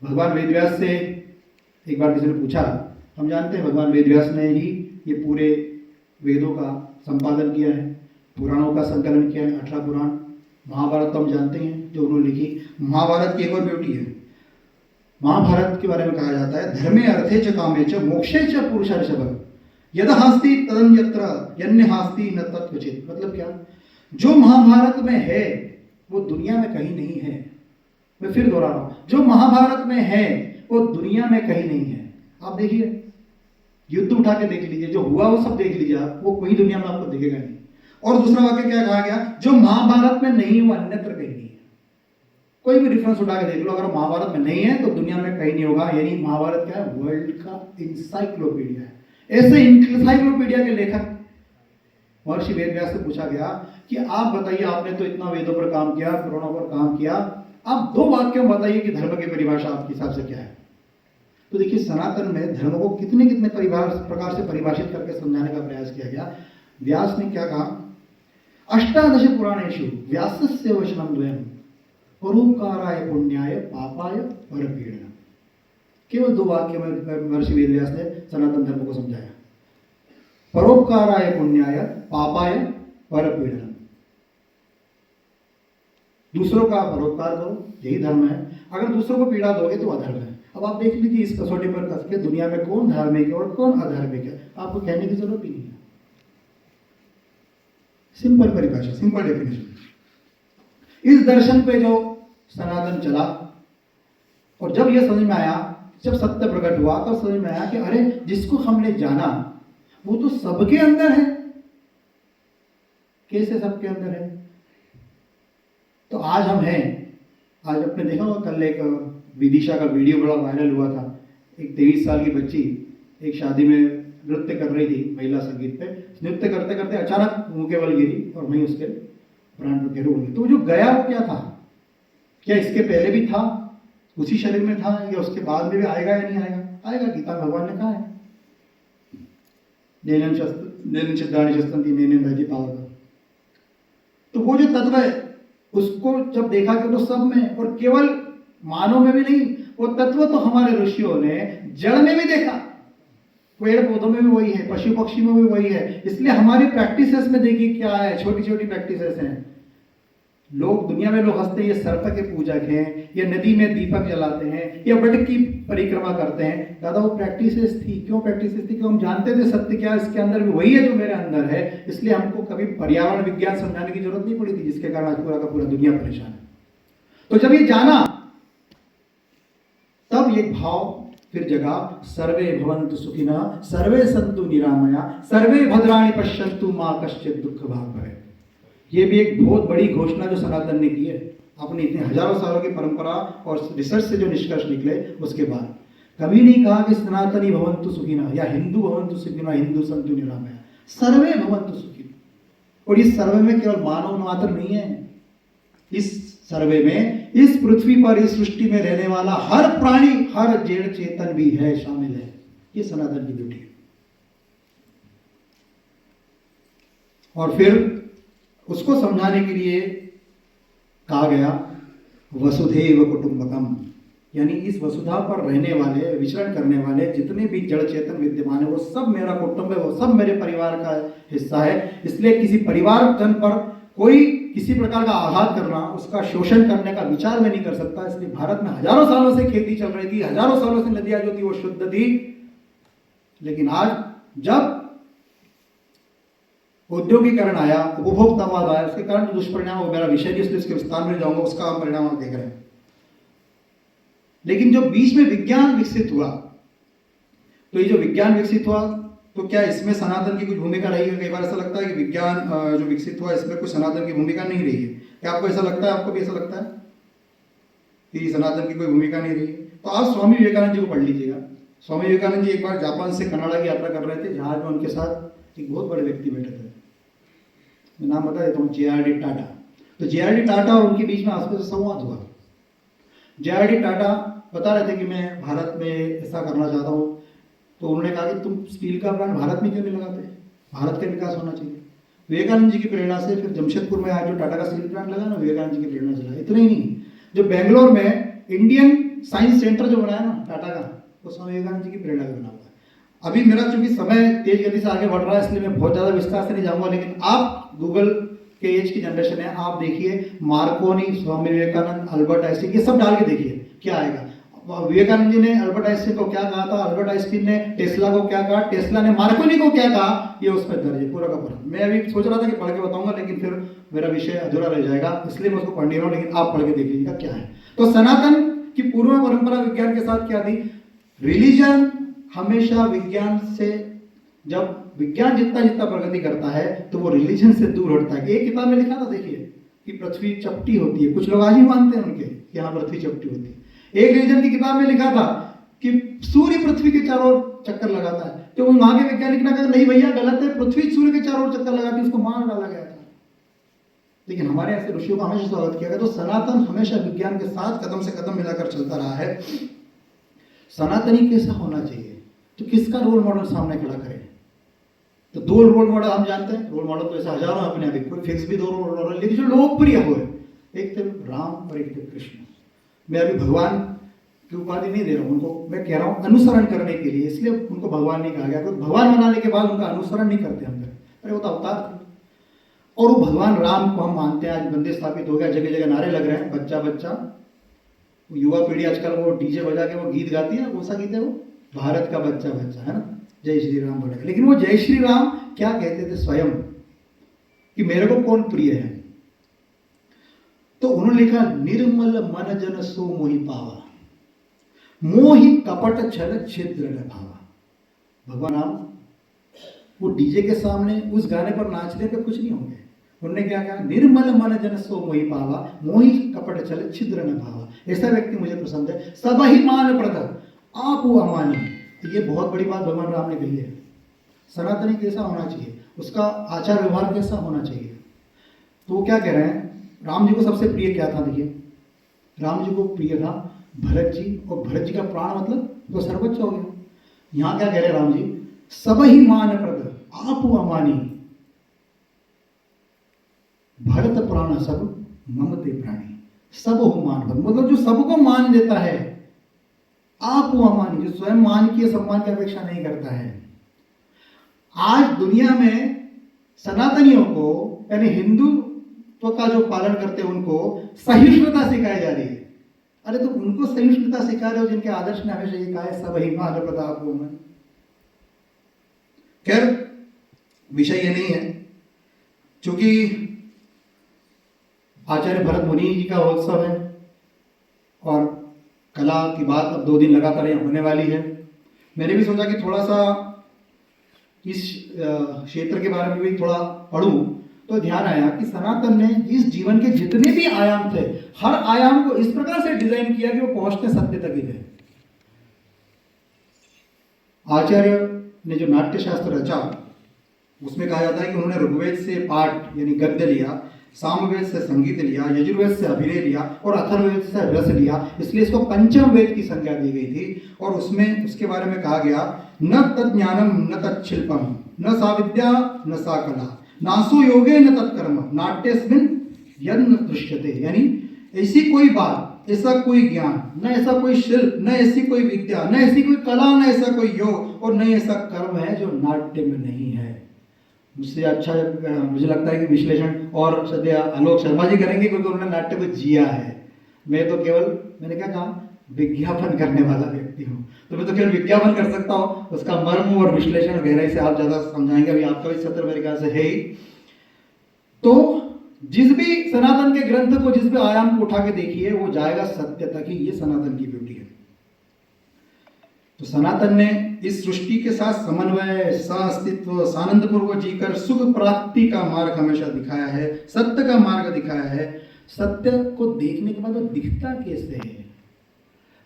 [SPEAKER 1] भगवान वेदव्यास से एक बार किसी ने पूछा, हम जानते हैं भगवान वेदव्यास ने ही ये पूरे वेदों का संपादन किया है, पुराणों का संकलन किया है, 18 पुराण। महाभारत तो हम जानते हैं जो उन्होंने लिखी। महाभारत की एक और ब्यूटी है, महाभारत के बारे में कहा जाता है धर्मे अर्थे च कामे च मोक्षे च पुरुषार्षभ यद हास्ति तदन्यत्र यन्य हास्ति न तत्क्वचित्। मतलब क्या? जो महाभारत में है वो दुनिया में कहीं नहीं है। मैं फिर दोहरा रहा हूं, जो महाभारत में है वो दुनिया में कहीं नहीं है। आप देखिए, युद्ध उठा के देख लीजिए, जो हुआ वो सब देख लीजिए आप, वो कोई दुनिया में आपको दिखेगा नहीं। और दूसरा वाक्य क्या कहा गया? जो महाभारत में नहीं वो अन्यत्र कहीं नहीं है। कोई भी रेफरेंस उठा के देख लो, अगर महाभारत में नहीं है तो दुनिया में कहीं नहीं होगा। यानी महाभारत क्या है? वर्ल्ड का इंसाइक्लोपीडिया है। ऐसे इंसाइक्लोपीडिया के लेखक महर्षि वेदव्यास से पूछा गया कि आप बताइए, आपने तो इतना वेदों पर काम किया, पुराणों पर काम किया, आप 2 वाक्यों में बताइए कि धर्म की परिभाषा आपके हिसाब से क्या है। तो देखिए, सनातन में धर्म को कितने कितने प्रकार से परिभाषित करके समझाने का प्रयास किया गया। व्यास ने क्या कहा? 18 पुराणेषु व्यासस्य वचनं द्वयम् परोपकाराय पुण्याय पापाय परपीडनम्। केवल 2 वाक्य में महर्षि वेदव्यास ने सनातन धर्म को समझाया। परोपकाराय पुण्याय पापाय परपीडनम्। दूसरों का परोपकार करो, यही धर्म है। अगर दूसरों को पीड़ा दोगे तो अधर्म है। अब आप देख लीजिए इस कसौटी पर कस के दुनिया में कौन धार्मिक है और कौन अधार्मिक है, आपको कहने की जरूरत ही नहीं है। सिंपल परिभाषा, सिंपल डेफिनेशन। इस दर्शन पे जो सनातन चला और जब यह समझ में आया, जब सत्य प्रकट हुआ तब समझ में आया कि अरे जिसको हमने जाना वो तो सबके अंदर है। कैसे सबके अंदर है? तो आज हम हैं। आज आपने देखा होगा, कल एक विदिशा का वीडियो बड़ा वायरल हुआ था। एक 23 साल की बच्ची एक शादी में नृत्य कर रही थी, महिला संगीत पे। नृत्य करते करते अचानक मुंह के बल गिरी और वहीं उसके प्राण पर घेरे उड़ गए। तो जो गया वो क्या था? क्या इसके पहले भी था, उसी शरीर में था, या उसके बाद में भी आएगा या नहीं आएगा? आएगा। गीता भगवान ने कहा है, नैनन छिद्राणि शस्त्रन्ति नैनेन दहति पावक। तो वो जो तत्व है उसको जब देखा कि तो सब में, और केवल मानव में भी नहीं, वो तत्व तो हमारे ऋषियों ने जड़ में भी देखा, पेड़ पौधों में भी वही है, पशु पक्षी में भी वही है। इसलिए हमारी प्रैक्टिसेस में देखिए क्या है, छोटी छोटी प्रैक्टिसेस हैं। लोग दुनिया में लोग हंसते हैं, ये सर्प के पूजक हैं, या नदी में दीपक जलाते हैं, या वट की परिक्रमा करते हैं। दादा वो प्रैक्टिसेस थी। क्यों प्रैक्टिसेस थी? क्योंकि हम जानते थे सत्य क्या इसके अंदर भी वही है जो मेरे अंदर है। इसलिए हमको कभी पर्यावरण विज्ञान समझाने की जरूरत नहीं पड़ी थी, जिसके कारण आज पूरा का पूरा दुनिया परेशान है। तो जब ये जाना तब एक भाव फिर जगा, सर्वे भवन्तु सुखिनः सर्वे सन्तु निरामया सर्वे भद्राणि पश्यन्तु मा कश्चित् दुःख भाग् भवेत्। ये भी एक बहुत बड़ी घोषणा जो सनातन ने की है अपनी इतने हजारों सालों की परंपरा और रिसर्च से जो निष्कर्ष निकले उसके बाद। कभी नहीं कहा कि सनातनी भवन्तु सुखिनः या हिंदू भवन्तु सुखिनः हिंदू सन्तु निरामया, सर्वे भवन्तु सुखिनः। और इस सर्वे में केवल मानव मात्र नहीं है, इस सर्वे में इस पृथ्वी पर इस सृष्टि में रहने वाला हर प्राणी, हर जड़ चेतन भी है, शामिल है। ये सनातन की ब्यूटी है। और फिर उसको समझाने के लिए कहा गया वसुधैव कुटुंबकम, यानी इस वसुधा पर रहने वाले, विचरण करने वाले जितने भी जड़ चेतन विद्यमान है वो सब मेरा कुटुंब है, वो सब मेरे परिवार का हिस्सा है। इसलिए किसी परिवार जन पर कोई किसी प्रकार का आघात करना, उसका शोषण करने का विचार मैं नहीं कर सकता। इसलिए भारत में हजारों सालों से खेती चल रही थी, हजारों सालों से नदियां जो थी वो शुद्ध थी। लेकिन आज जब औद्योगिकरण आया, उपभोक्तावाद आया, उसके कारण जो दुष्परिणाम, वो मेरा विषय नहीं, इसलिए इसके विस्तार में जाऊंगा, उसका परिणाम हम देख रहे हैं। लेकिन जो बीच में विज्ञान विकसित हुआ, तो ये जो विज्ञान विकसित हुआ, तो क्या इसमें सनातन की कुछ भूमिका रही है? कई बार ऐसा लगता है कि विज्ञान जो विकसित हुआ इसमें कुछ सनातन की भूमिका नहीं रही है। क्या आपको ऐसा लगता है? आपको भी ऐसा लगता है कि सनातन की कोई भूमिका नहीं रही है? तो आप स्वामी विवेकानंद जी को पढ़ लीजिएगा। स्वामी विवेकानंद जी एक बार जापान से कनाडा की यात्रा कर रहे थे, जहाज में उनके साथ एक बहुत बड़े व्यक्ति बैठे थे, मैं नाम बता देता हूँ, जे.आर.डी. टाटा। तो जे.आर.डी. टाटा और उनके बीच में आपस में संवाद हुआ। जे.आर.डी. टाटा बता रहे थे कि मैं भारत में ऐसा करना चाहता हूँ। तो उन्होंने कहा कि तुम स्टील का प्लांट भारत में क्यों नहीं लगाते? भारत का विकास होना चाहिए। विवेकानंद जी की प्रेरणा से फिर जमशेदपुर में आज जो टाटा का स्टील प्लांट लगा ना, विवेकानंद जी की प्रेरणा से लगा। इतना ही नहीं, जो बेंगलोर में इंडियन साइंस सेंटर जो बनाया ना टाटा का, वो स्वामी विवेकानंद जी की प्रेरणा से बना हुआ है। अभी मेरा चूंकि समय तेज गति से आगे बढ़ रहा है, इसलिए मैं बहुत ज्यादा विस्तार से नहीं जाऊंगा, लेकिन आप गूगल के एज की जनरेशन है, आप देखिए Markovnikov, Swami Vivekananda, Albert Einstein, ये सब डाल के देखिए क्या आएगा। विवेकानंद जी ने अल्बर्ट आइंस्टीन को क्या कहा था, अल्बर्ट आइंस्टीन ने टेस्ला को क्या कहा, टेस्ला ने मार्कोनी को क्या कहा, ये उस पर दर्ज है पूरा का पूरा। मैं अभी सोच रहा था कि पढ़ के बताऊंगा, लेकिन फिर मेरा विषय अधूरा रह जाएगा, इसलिए मैं उसको पढ़ नहीं रहा हूं, लेकिन आप पढ़ के देख लीजिएगा क्या है। तो सनातन की पूर्व परंपरा विज्ञान के साथ क्या थी? रिलीजन हमेशा विज्ञान से, जब विज्ञान जितना जितना प्रगति करता है तो वो रिलीजन से दूर हटता है। एक किताब में लिखा था, देखिए, कि पृथ्वी चपटी होती है। कुछ लोग आज ही मानते हैं उनके कि हाँ पृथ्वी चपटी होती है। एक रिलीजन की किताब में लिखा था कि सूर्य पृथ्वी के चारों ओर चक्कर लगाता है। तो वहां के वैज्ञानिक ने कहा नहीं भैया गलत है, पृथ्वी सूर्य के चारों ओर चक्कर लगाती है, उसको मार डाला गया था। लेकिन हमारे ऐसे ऋषियों का हमेशा स्वागत किया गया। तो सनातन हमेशा विज्ञान के साथ कदम से कदम मिलाकर चलता रहा है। सनातनी कैसा होना चाहिए? तो किसका रोल मॉडल सामने खड़ा करें? तो दो रोल मॉडल हम जानते हैं, रोल मॉडल तो ऐसे हजारों अपने अभी, कोई फिक्स भी दो रोल मॉडल, लेकिन जो लोकप्रिय हुए, एक थे राम और एक थे कृष्ण। मैं अभी भगवान की उपाधि नहीं दे रहा हूँ उनको, मैं कह रहा हूँ अनुसरण करने के लिए, इसलिए उनको भगवान नहीं कहा गया, क्योंकि भगवान बनाने के बाद उनका अनुसरण नहीं करते हम। अरे वो तो अवतार थे। और वो भगवान राम को हम मानते हैं, आज मंदिर स्थापित हो गया, जगह जगह नारे लग रहे हैं, बच्चा बच्चा। युवा पीढ़ी आजकल वो डीजे बजा के वो गीत गाती है, कौन सा गीत है वो? भारत का बच्चा बच्चा, है ना, जय श्री राम बोलेगा। लेकिन वो जय श्री राम क्या कहते थे स्वयं, कि मेरे को कौन प्रिय है? तो उन्होंने लिखा निर्मल मन जन सो मोहि पावा, मोहि कपट छल छिद्र न भावा। भगवान राम वो डीजे के सामने उस गाने पर नाचने पे कुछ नहीं होंगे। उन्होंने क्या कहा? निर्मल मन जन सो मोहि पावा, मोहि कपट छल छिद्र न भावा। ऐसा व्यक्ति मुझे पसंद है। सब ही मान प्रद आप वो अमानी। तो ये बहुत बड़ी बात भगवान राम ने कही है। सनातनी कैसा होना चाहिए, उसका आचार व्यवहार कैसा होना चाहिए। तो वो क्या कह रहे हैं? राम जी को सबसे प्रिय क्या था? देखिए, राम जी को प्रिय था भरत जी, और भरत जी का प्राण मतलब तो सर्वोच्च हो गया। यहां क्या कह रहे हैं राम जी? सब ही मान प्रद आप अमानी, भरत प्राण सब ममते प्राणी। सब हो मान प्रद मतलब जो सबको मान देता है, आप अमानी जो स्वयं मान की सम्मान की अपेक्षा नहीं करता है। आज दुनिया में सनातनियों को, यानी हिंदुत्व का जो पालन करते हैं, उनको सहिष्णुता सिखाई जा रही है। अरे तो उनको सहिष्णुता सिखा रहे हो जिनके आदर्श ने हमेशा ये कहा है सब ही मान प्रताप हो। खैर विषय ये नहीं है, क्योंकि आचार्य भरत मुनि जी का उत्सव है और कला की बात अब 2 दिन लगातार यहाँ होने वाली है। मैंने भी सोचा कि थोड़ा सा इस क्षेत्र के बारे में भी थोड़ा पढ़ूं, तो ध्यान आया कि सनातन ने इस जीवन के जितने भी आयाम थे, हर आयाम को इस प्रकार से डिजाइन किया कि वो पहुंचते सत्य तक ही थे। आचार्य ने जो नाट्य शास्त्र रचा, उसमें कहा जाता है कि उन्होंने ऋग्वेद से पाठ यानी गद्य लिया, सामवेद से संगीत लिया, यजुर्वेद से अभिनय लिया और अथर्ववेद से रस लिया। इसलिए इसको पंचम वेद की संज्ञा दी गई थी। और उसमें उसके बारे में कहा गया न तज्ज्ञानम न तत्शिल्पम न सा विद्या न सा कला नासो योगे न तत्कर्म नाट्यस्मिन् यन्न दृश्यते। यानी ऐसी कोई बात, ऐसा कोई ज्ञान, न ऐसा कोई शिल्प, न ऐसी कोई विद्या, न ऐसी कोई कला, न ऐसा कोई योग और न ऐसा कर्म है जो नाट्य में नहीं है। मुझसे अच्छा मुझे लगता है कि विश्लेषण और सद्य आलोक शर्मा जी करेंगे, क्योंकि उन्होंने नाट्य को जिया है। मैं तो केवल, मैंने क्या कहा, विज्ञापन करने वाला व्यक्ति हूँ, तो मैं तो केवल विज्ञापन कर सकता हूँ, उसका मर्म और विश्लेषण गहराई से आप ज्यादा समझाएंगे। अभी आपका भी सत्र मेरे ख्याल से है ही। तो जिस भी सनातन के ग्रंथ को, जिस भी आयाम को उठा के देखिए, वो जाएगा सत्य तक ही। ये सनातन की ब्यूटी है। तो सनातन ने इस सृष्टि के साथ समन्वय, सह-अस्तित्व, सानंद पूर्वक जीकर सुख प्राप्ति का मार्ग हमेशा दिखाया है, सत्य का मार्ग दिखाया है। सत्य को देखने के बाद वो दिखता कैसे है?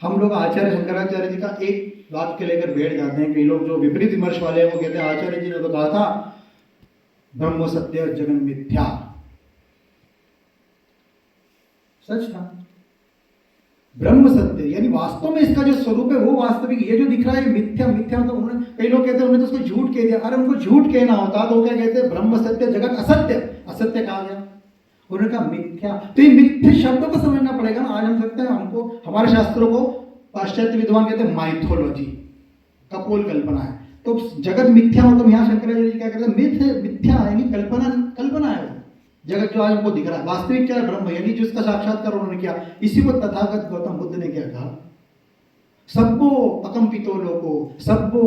[SPEAKER 1] हम लोग आचार्य शंकराचार्य जी का एक बात के लेकर बैठ जाते हैं। कई लोग जो विपरीत विमर्श वाले हैं वो कहते हैं आचार्य जी ने तो कहा था ब्रह्म सत्य जगन मिथ्या। सच था, ब्रह्म सत्य यानी वास्तव में इसका जो स्वरूप है वो वास्तविक, ये जो दिख रहा है मिथ्या। मिथ्या तो उन्होंने, कई लोग कहते हैं उन्होंने तो उसको झूठ कह दिया। अरे उनको झूठ कहना होता तो क्या कहते हैं? ब्रह्म सत्य जगत असत्य। असत्य कहा गया, उन्होंने कहा मिथ्या। तो ये मिथ्या शब्दों को समझना पड़ेगा ना। आज हम सकते हैं, हमको हमारे शास्त्रों को पाश्चात्य विद्वान कहते हैं माइथोलॉजी, कपोल कल्पना है। तो जगत मिथ्या हो, तो यहाँ शंकराचार्य जी क्या कहते हैं? मिथ मिथ्या यानी कल्पना, कल्पना है वो जगत जो आज हमको दिख रहा है। वास्तविक क्या है? ब्रह्म, यानी जिसका साक्षात्कार उन्होंने किया। इसी को तथागत गौतम बुद्ध ने क्या कहा? सब्बो अकंपितो लोको सब्बो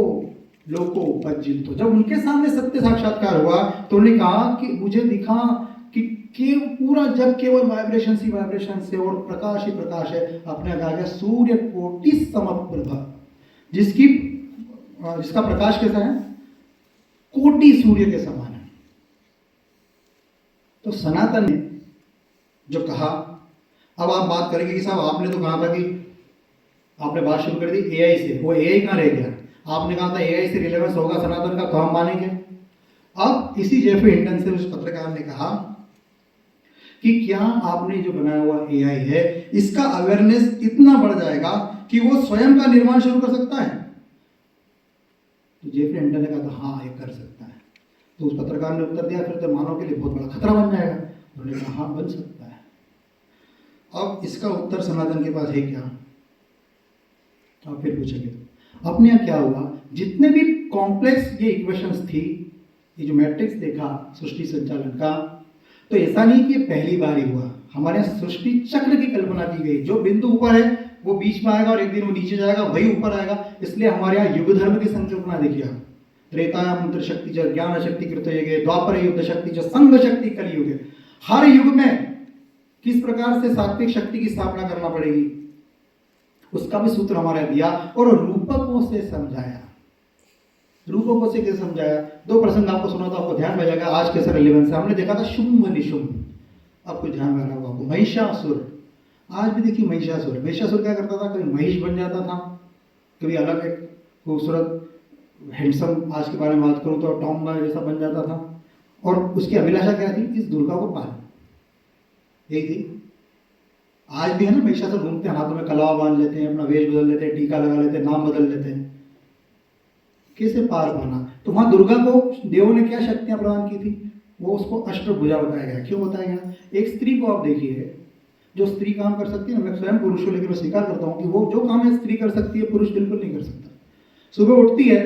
[SPEAKER 1] लोको पज्जितो। जब उनके सामने सत्य साक्षात्कार हुआ तो उन्होंने कहा कि मुझे दिखा कि पूरा जग केवल वाइब्रेशन ही वाइब्रेशन से और प्रकाश ही प्रकाश है। अपने कहा गया सूर्य कोटि समप्रभा, जिसका प्रकाश कैसा है? कोटि सूर्य के समान है। तो सनातन ने जो कहा, अब आप बात करेंगे कि साहब आपने तो कहा था कि आपने बात शुरू कर दी एआई से, वो एआई कहाँ रह गया? आपने कहा था एआई से रिलेवेंस होगा सनातन का, तो हम मानेंगे। अब इसी जेफरी हिंटन से उस पत्रकार ने कहा कि क्या आपने जो बनाया हुआ एआई है इसका अवेयरनेस इतना बढ़ जाएगा कि वो स्वयं का निर्माण शुरू कर सकता है? तो जेफरी हिंटन ने कहा था हाँ ये कर सकता है। तो उस पत्रकार ने उत्तर दिया फिर तो मानव के लिए बहुत बड़ा खतरा बन जाएगा। उन्होंने कहा हाँ बन सकता है। अब इसका उत्तर सनातन के पास है क्या? आप फिर पूछेंगे अपने यहाँ क्या हुआ? जितने भी कॉम्प्लेक्स ये इक्वेशंस थी, ये जो मैट्रिक्स देखा सृष्टि संचालन का, तो ऐसा नहीं कि पहली बार ही हुआ। हमारे यहाँ सृष्टि चक्र की कल्पना की गई। जो बिंदु ऊपर है वो बीच में आएगा और एक दिन वो नीचे जाएगा, वही ऊपर आएगा। इसलिए हमारे यहाँ युग धर्म की संकल्पना देखिए आप, त्रेता मंत्र शक्ति च ज्ञान शक्ति कृत युगे, द्वापर युद्ध शक्ति च संघ शक्ति कलयुगे। हर युग में किस प्रकार से सात्विक शक्ति की स्थापना करना पड़ेगी उसका भी सूत्र हमारे दिया और रूपकों से समझाया। रूपकों से कैसे समझाया? दो प्रसंग आपको सुना था, आपको ध्यान में जाएगा आज कैसे रिलेवेंस है। हमने देखा था शुंभ निशुंभ, आपको ध्यान में रहा होगा। महिषासुर, आज भी देखिए महिषासुर। महिषासुर क्या करता था? कभी महिष बन जाता था, कभी अलग एक खूबसूरत हैंडसम, आज के बारे में बात करूँ तो टॉम जैसा बन जाता था। और उसकी अभिलाषा क्या थी? इस दुर्गा को पार, यही थी। आज भी है ना, महिषासुर घूमते हैं, हाथों में कलावा बांध लेते हैं, अपना वेश बदल लेते हैं, टीका लगा लेते हैं, नाम बदल लेते हैं। कैसे पार पाना? तो वहां दुर्गा को देवों ने क्या शक्तियां प्रदान की थी? वो उसको अष्टभुजा बताया गया। क्यों बताया गया? एक स्त्री को आप देखिए, जो स्त्री काम कर सकती है ना, मैं स्वयं पुरुष हूं लेकिन मैं स्वीकार करता हूँ कि वो जो काम है स्त्री कर सकती है पुरुष बिल्कुल नहीं कर सकता। सुबह उठती है,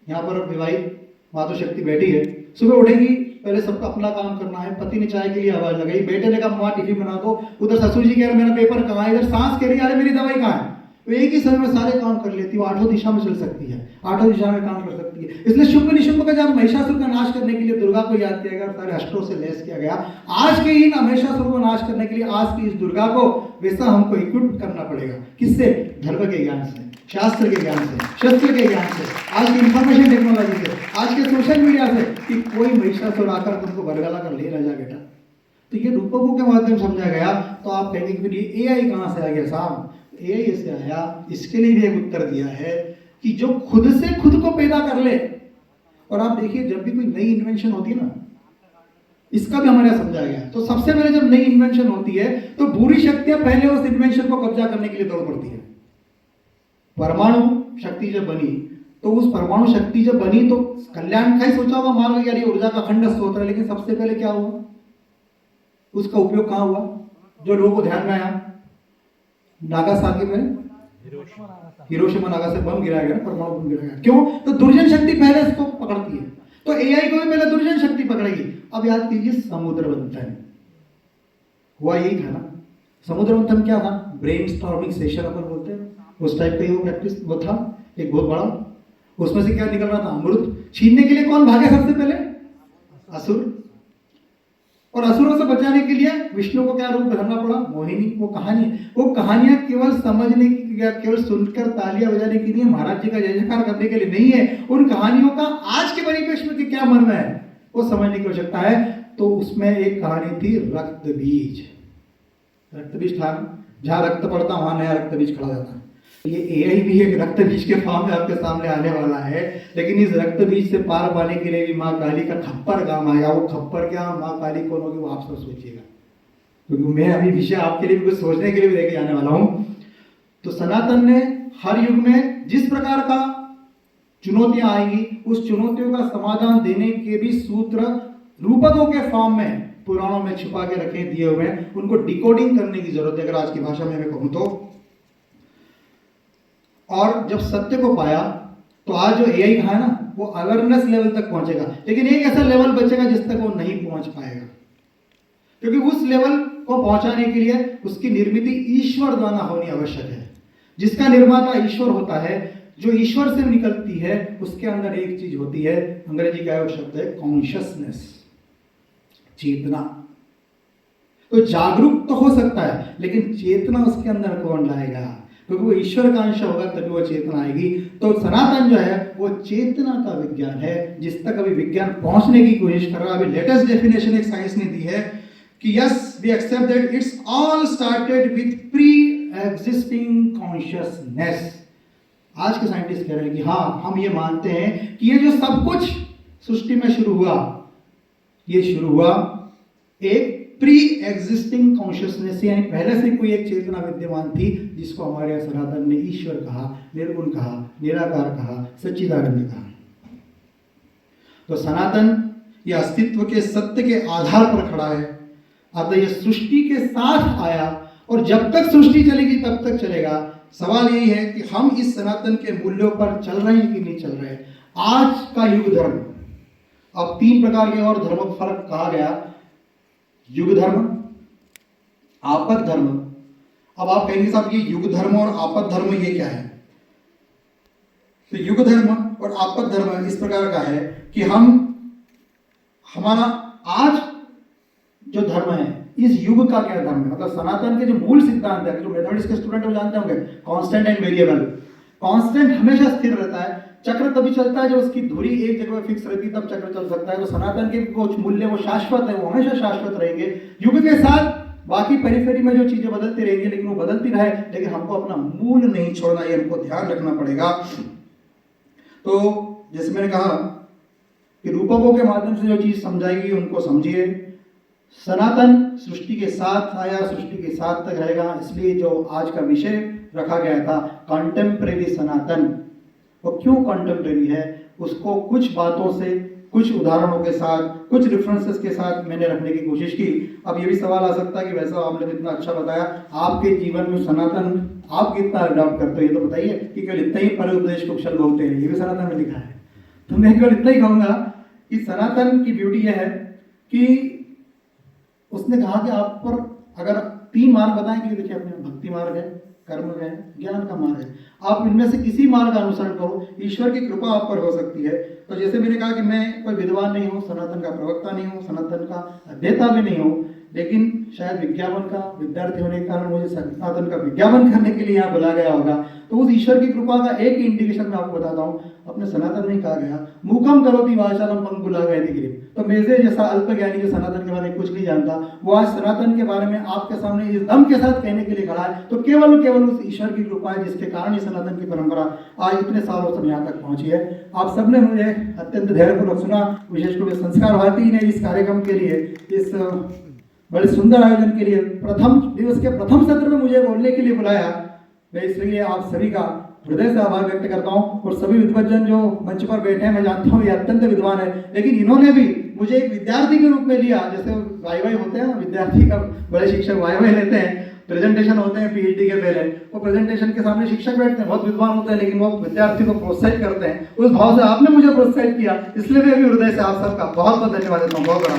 [SPEAKER 1] यहाँ पर विवाहित मातृ शक्ति बैठी है, सुबह उठेगी, पहले सबका अपना काम करना है। पति ने चाय के लिए आवाज लगाई, बेटे ने कहा माँ टिफिन बना दो, उधर ससुर जी कह रहे मेरा पेपर कहाँ है, इधर सास कह रही अरे मेरी दवाई कहाँ है। वो एक ही समय में सारे काम कर लेती है, वो आठों दिशा में चल सकती है, आठों दिशा में काम कर सकती है। इसलिए शुंभ निशुंभ का जब महिषासुर का नाश करने के लिए दुर्गा को याद किया गया, सारे अस्त्रों से लैस किया गया। आज के इन महिषासुर को नाश करने के लिए आज की इस दुर्गा को वैसा हमको इक्विप करना पड़ेगा। किससे? धर्म के ज्ञान से, शास्त्र के ज्ञान से, शस्त्र के ज्ञान से, आज की इंफॉर्मेशन टेक्नोलॉजी से, आज के सोशल मीडिया से, कि कोई महिषासुर आकर तुमको बरगला कर ले ना जा बेटा। तो ये रूपकों के माध्यम समझा गया। तो आप कहेंगे कि फिर ये एआई कहाँ से आ गया? साहब एआई से आया, इसके लिए भी एक उत्तर दिया है कि जो खुद से खुद को पैदा कर ले। और आप देखिए जब भी कोई नई इन्वेंशन होती है ना, इसका भी हमारे यहाँ समझाया गया। तो सबसे पहले जब नई इन्वेंशन होती है तो बुरी शक्तियां पहले उस इन्वेंशन को कब्जा करने के लिए दौड़ पड़ती है। परमाणु शक्ति जब बनी तो उस परमाणु शक्ति जब बनी तो कल्याण का ही सोचा होगा, मान लो यार ये ऊर्जा का खंड स्रोत है, लेकिन सबसे पहले क्या हुआ? उसका उपयोग कहाँ हुआ? जो लोगों को ध्यान में आया, नागासाकी में, हिरोशिमा नागासाकी बम गिराया गया, परमाणु बम गिराया गया। क्यों? तो दुर्जन शक्ति पहले इसको पकड़ती है। तो एआई को भी पहले दुर्जन शक्ति पकड़ेगी। अब याद कीजिए समुद्र मंथन हुआ, यही था ना। समुद्र मंथन क्या था? ब्रेनस्टॉर्मिंग सेशन अपन बोलते हैं, उस टाइप का ही वो प्रैक्टिस वो था एक बहुत बड़ा। उसमें से क्या निकल रहा था? अमृत। छीनने के लिए कौन भागे सबसे पहले? असुर। और असुरों से बचाने के लिए विष्णु को क्या रूप धरना पड़ा? मोहिनी। वो कहानियां केवल समझने की या केवल सुनकर तालियां बजाने की नहीं है, महाराज जी का जय जयकार करने के लिए नहीं है। उन कहानियों का आज के परिप्रेक्ष्य में क्या मर्म है वो समझने की आवश्यकता है। तो उसमें एक कहानी थी रक्त बीज। रक्त बीज था, जहां रक्त पड़ता वहां नया रक्त बीज खड़ा जाता है। ये एआई भी एक रक्त बीज के फॉर्म में आपके सामने आने वाला है, लेकिन इस रक्त बीज से पार पाने के लिए भी माँ काली का खप्पर काम आएगा। वो खप्पर क्या, माँ काली कौन होगी, वो आप सब सोचिएगा, क्योंकि मैं अभी विषय आपके लिए भी कुछ सोचने के लिए भी लेके जाने वाला हूं। तो सनातन ने हर युग में जिस प्रकार का चुनौतियां आएंगी, उस चुनौतियों का समाधान देने के भी सूत्र रूपकों के फॉर्म में पुराणों में छुपा के रखे दिए हुए हैं। उनको डिकोडिंग करने की जरूरत है, अगर आज की भाषा में मैं कहूं तो। और जब सत्य को पाया तो आज जो एआई है ना, वो अवेयरनेस लेवल तक पहुंचेगा, लेकिन एक ऐसा लेवल बचेगा जिस तक वो नहीं पहुंच पाएगा, क्योंकि उस लेवल को पहुंचाने के लिए उसकी निर्मित ईश्वर द्वारा होनी आवश्यक है। जिसका निर्माता ईश्वर होता है, जो ईश्वर से निकलती है, उसके अंदर एक चीज होती है, अंग्रेजी का वो शब्द है कॉन्शियसनेस, चेतना। तो जागरूक तो हो सकता है, लेकिन चेतना उसके अंदर कौन लाएगा? क्योंकि वो ईश्वर का अंश होगा तभी वो चेतना आएगी। तो सनातन जो है वो चेतना का विज्ञान है, जिस तक अभी विज्ञान पहुंचने की कोशिश कर रहा है। अभी लेटेस्ट डेफिनेशन एक साइंस ने दी है कि yes we accept that it's all started with pre existing consciousness. आज के साइंटिस्ट कह रहे हैं कि हाँ, हम ये मानते हैं कि ये जो सब कुछ सृष्टि में शुरू हुआ, ये शुरू हुआ एक प्री एग्जिस्टिंग कॉन्शियसनेस, यानी पहले से कोई एक चेतना विद्यमान थी, जिसको हमारे सनातन ने ईश्वर कहा, निर्गुण कहा, निराकार कहा, सच्चिदानंद कहा। तो सनातन ये अस्तित्व के सत्य के आधार पर खड़ा है। अब ये सृष्टि के साथ आया और जब तक सृष्टि चलेगी तब तक चलेगा। सवाल यही है कि हम इस सनातन के मूल्यों पर चल रहे हैं कि नहीं चल रहे हैं। आज का युग धर्म, अब 3 प्रकार के और धर्मों का फर्क कहा गया, युग धर्म, आपद धर्म। अब आप कहेंगे साहब ये युग धर्म और आपद धर्म ये क्या है? तो युग धर्म और आपद धर्म इस प्रकार का है कि हमारा आज जो धर्म है, इस युग का क्या धर्म है, मतलब सनातन के जो मूल सिद्धांत है, जो मैथमेटिक्स के स्टूडेंट वो जानते होंगे, कांस्टेंट एंड वेरिएबल। कांस्टेंट हमेशा स्थिर रहता है, चक्र तभी चलता है जब उसकी धुरी एक जगह फिक्स रहती है, तब चक्र चल सकता है। तो सनातन के कुछ मूल्य वो शाश्वत है, वो हमेशा शाश्वत रहेंगे। युग के साथ बाकी पेरिफेरी में जो चीजें बदलती रहेंगी, लेकिन वो बदलती रहे, लेकिन हमको अपना मूल नहीं छोड़ना, ये हमको ध्यान रखना पड़ेगा। तो जैसे मैंने कहा कि रूपकों के माध्यम से जो चीज समझाएगी उनको समझिए। सनातन सृष्टि के साथ आया, सृष्टि के साथ तक रहेगा। इसलिए जो आज का विषय रखा गया था कॉन्टेम्परेरी सनातन, वो क्यों कॉन्टेम्परेरी है, उसको कुछ बातों से, कुछ उदाहरणों के साथ, कुछ रेफरेंसेस के साथ मैंने रखने की कोशिश की। अब ये भी सवाल आ सकता है कि वैसा आपने इतना अच्छा बताया, आपके जीवन में सनातन आप कितना अडॉप्ट करते हो ये तो बताइए, कि केवल इतना ही पर उपदेश कुशल भोगते हैं, ये भी सनातन में लिखा है। तो मैं केवल इतना ही कहूँगा कि सनातन की ब्यूटी यह है कि उसने कहा कि आप पर अगर 3 मार्ग बताएं कि देखिए अपने भक्ति मार्ग है, कर्म है, ज्ञान का मार्ग है, आप इनमें से किसी मार्ग का अनुसरण करो, ईश्वर की कृपा आप पर हो सकती है। तो जैसे मैंने कहा कि मैं कोई विद्वान नहीं हूँ, सनातन का प्रवक्ता नहीं हूँ, सनातन का अध्येता भी नहीं हूँ, लेकिन शायद विज्ञापन का विद्यार्थी होने के कारण मुझे सनातन का विज्ञापन करने के लिए यहाँ बुलाया गया होगा। तो उस ईश्वर की कृपा का एक ही इंडिकेशन मैं आपको बताता हूँ, अपने सनातन में कहा गया मूकम करोति वाचालम पंगुला गयति। तो मेरे जैसा अल्पज्ञानी जो सनातन के बारे में कुछ नहीं जानता, वो आज सनातन के बारे में आपके सामने इस दम के साथ कहने के लिए खड़ा है। तो केवल उस ईश्वर की कृपा है जिसके कारण ही सनातन की परंपरा आज इतने सालों से यहाँ तक पहुंची है। आप सबने मुझे अत्यंत धैर्यपूर्वक सुना, विशेष रूप से संस्कार भारती ने इस कार्यक्रम के लिए, इस बड़े सुंदर आयोजन के लिए, प्रथम दिवस के प्रथम सत्र में मुझे बोलने के लिए बुलाया। मैं इसलिए आप सभी का हृदय से आभार व्यक्त करता हूँ। और सभी विद्वज्जन जो मंच पर बैठे हैं, मैं जानता हूँ ये अत्यंत विद्वान है, लेकिन इन्होंने भी मुझे एक विद्यार्थी के रूप में लिया। जैसे वाई होते हैं ना, विद्यार्थी का बड़े शिक्षक वाई लेते हैं, प्रेजेंटेशन होते हैं पीएचडी के पहले, वो प्रेजेंटेशन के सामने शिक्षक बैठते हैं, बहुत विद्वान होते हैं, लेकिन वो विद्यार्थी को प्रोत्साहित करते हैं। उस भाव से आपने मुझे प्रोत्साहित किया, इसलिए मैं भी हृदय से आप सबका बहुत बहुत धन्यवाद देता हूँ। बहुत बड़ा